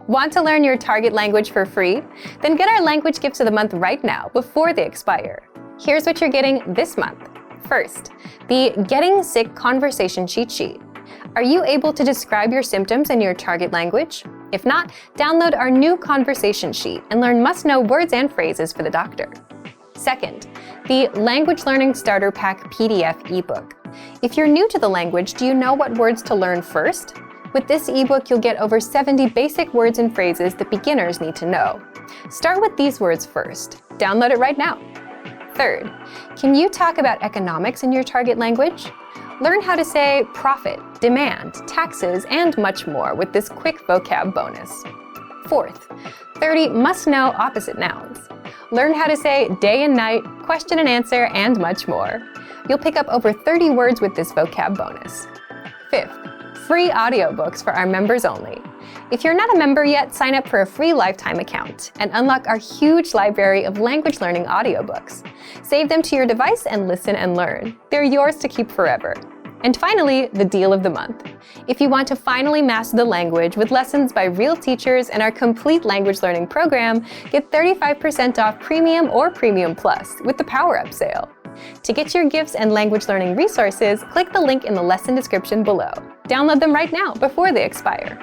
Want to learn your target language for free? Then get our language gifts of the month right now before they expire. Here's what you're getting this month. First, the Getting Sick Conversation Cheat Sheet. Are you able to describe your symptoms in your target language? If not, download our new conversation sheet and learn must-know words and phrases for the doctor. Second, the Language Learning Starter Pack PDF ebook. If you're new to the language, do you know what words to learn first? With this ebook, you'll get over 70 basic words and phrases that beginners need to know. Start with these words first. Download it right now. Third, can you talk about economics in your target language? Learn how to say profit, demand, taxes, and much more with this quick vocab bonus. Fourth, 30 must-know opposite nouns. Learn how to say day and night, question and answer, and much more. You'll pick up over 30 words with this vocab bonus. Fifth, free audiobooks for our members only. If you're not a member yet, sign up for a free lifetime account and unlock our huge library of language learning audiobooks. Save them to your device and listen and learn. They're yours to keep forever. And finally, the deal of the month. If you want to finally master the language with lessons by real teachers and our complete language learning program, get 35% off Premium or Premium Plus with the Power Up sale. To get your gifts and language learning resources, click the link in the lesson description below. Download them right now before they expire.